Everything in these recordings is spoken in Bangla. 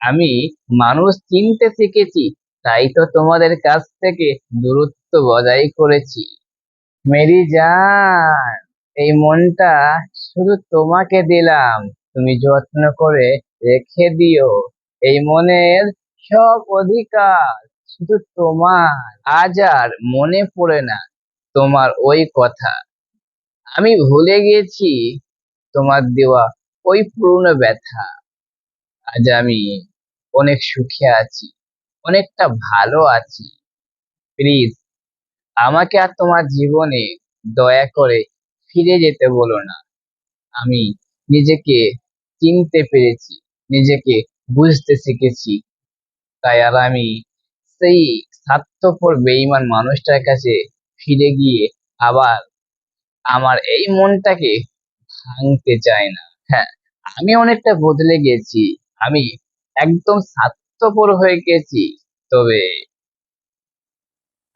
আমি মানুষ চিনতে শিখেছি, তাই তো তোমাদের কাছ থেকে দূরত্ব বজায় করেছি। মেরি জান, এই মনটা শুধু তোমাকে দিলাম, তুমি যত্ন করে রেখে দিও। এই মনের সব অধিকার শুধু তোমার। আজ আর মনে পড়ে না তোমার ওই কথা, আমি ভুলে গেছি তোমার দেওয়া ওই পুরনো ব্যথা। আজ আমি অনেক সুখে আছি, অনেকটা ভালো আছি। প্লিজ আমাকে আর তোমার জীবনে দয়া করে ফিরে যেতে বলো না। আমি নিজেকে চিনতে পেরেছি, নিজেকে বুঝতে শিখেছি। তাই আর আমি সেই স্বার্থপর বেঈমান মানুষটার কাছে ফিরে গিয়ে আবার আমার এই মনটাকে ভাঙতে চাই না। হ্যাঁ, আমি অনেকটা বদলে গেছি, আমি একদম স্বার্থপর হয়ে গেছি। তবে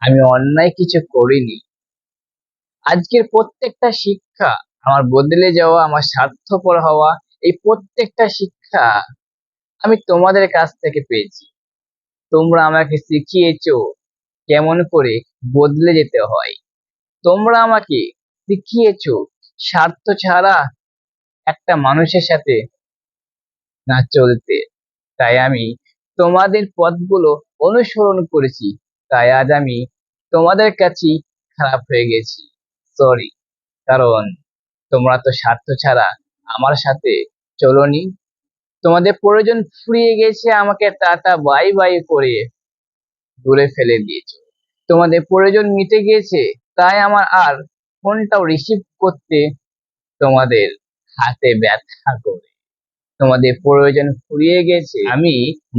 আমি অন্যায় কিছু করিনি। আজকের প্রত্যেকটা শিক্ষা, আমার বদলে যাওয়া, আমার স্বার্থপর হওয়া, এই প্রত্যেকটা শিক্ষা আমি তোমাদের কাছ থেকে পেয়েছি। তোমরা আমাকে শিখিয়েছো কেমন করে বদলে যেতে হয়। তোমরা আমাকে শিখিয়েছো স্বার্থ ছাড়া একটা মানুষের সাথে না চলতে। তাই আমি তোমাদের পথগুলো অনুসরণ করেছি। তাই আজ আমি তোমাদের কাছেই খারাপ হয়ে গেছি। সরি, কারণ তোমরা তো স্বার্থ ছাড়া আমার সাথে চলোনি। তোমাদের প্রয়োজন ফুরিয়ে গেছে, আমাকে টাটা বাই বাই করে দূরে ফেলে দিয়েছো। তোমাদের প্রয়োজন মিটে গিয়েছে, তাই আমার আর ফোনটাও রিসিভ করতে তোমাদের হাতে ব্যথা করে। তোমাদের প্রয়োজন ফুরিয়ে গেছে, আমি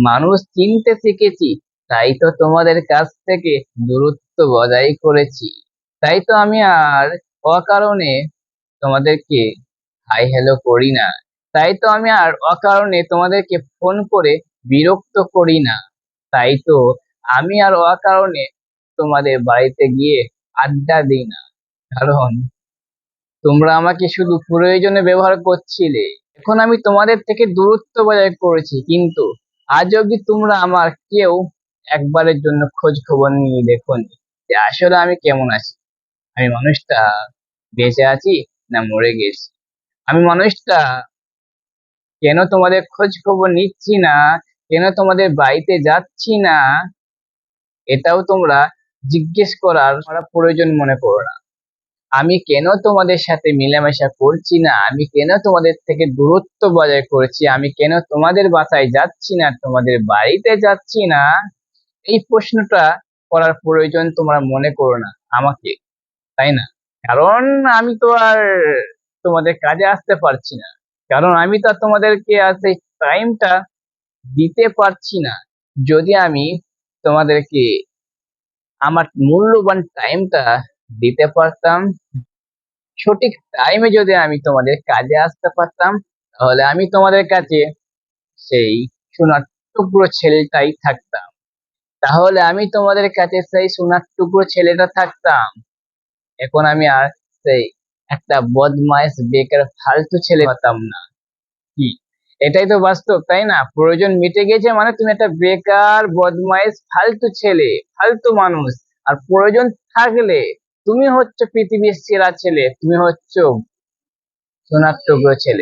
মানুষ চিনতে শিখেছি, তাই তো তোমাদের কাছ থেকে দূরত্ব বজায় করেছি। তাই তো আমি আর অকারণে তোমাদেরকে হাই হ্যালো করি না। তাই তো আমি আর অকারণে তোমাদেরকে ফোন করে বিরক্ত করি না। তাই তো আমি আর অকারণে তোমাদের বাড়িতে গিয়ে আড্ডা দিই না। কারণ তোমরা আমাকে শুধু প্রয়োজনে ব্যবহার করছিলে। এখন আমি তোমাদের থেকে দূরত্ব বজায় করেছি, কিন্তু আজ অব্দি তোমরা আমার কেউ একবারের জন্য খোঁজ খবর নিয়ে দেখোনি যে আসলে আমি কেমন আছি। আমি মানুষটা বেঁচে আছি না মরে গেছি। আমি মানুষটা কেন তোমাদের খোঁজ খবর নিচ্ছি না, কেন তোমাদের বাড়িতে যাচ্ছি না, এটাও তোমরা জিজ্ঞেস করার প্রয়োজন মনে করো না। আমি কেন তোমাদের সাথে মেলামেশা করছি না, আমি কেন তোমাদের থেকে দূরত্ব বজায় করছি, আমি কেন তোমাদের বাসায় যাচ্ছি না, তোমাদের বাড়িতে যাচ্ছি না, এই প্রশ্নটা করার প্রয়োজন তোমরা মনে করো না আমাকে, তাই না? কারণ আমি তো আর তোমাদের কাজে আসতে পারছি না, কারণ আমি তো আর তোমাদেরকে আর সেই টাইমটা দিতে পারছি না। যদি আমি তোমাদেরকে আমার মূল্যবান টাইমটা দিতে পারতাম, সঠিক টাইমে যদি আমি তোমাদের কাজে আসতে পারতাম, তাহলে আমি তোমাদের কাছে সেই সোনার টুকরো ছেলেটাই থাকতাম। তাহলে আমি তোমাদের কাছে সেই সোনার টুকরো ছেলেটা থাকতাম। এখন আমি আর সেই একটা বদমাইশ বেকার ফালতু ছেলে হতাম না। কি, এটাই তো বাস্তব, তাই না? প্রয়োজন মিটে গেছে মানে তুমি একটা বেকার বদমাইশ ফালতু ছেলে, ফালতু মানুষ। আর প্রয়োজন থাকলে তুমি হচ্ছে পৃথিবীর সেরা ছেলে, তুমি হচ্ছে সোনার টুকরো ছেলে।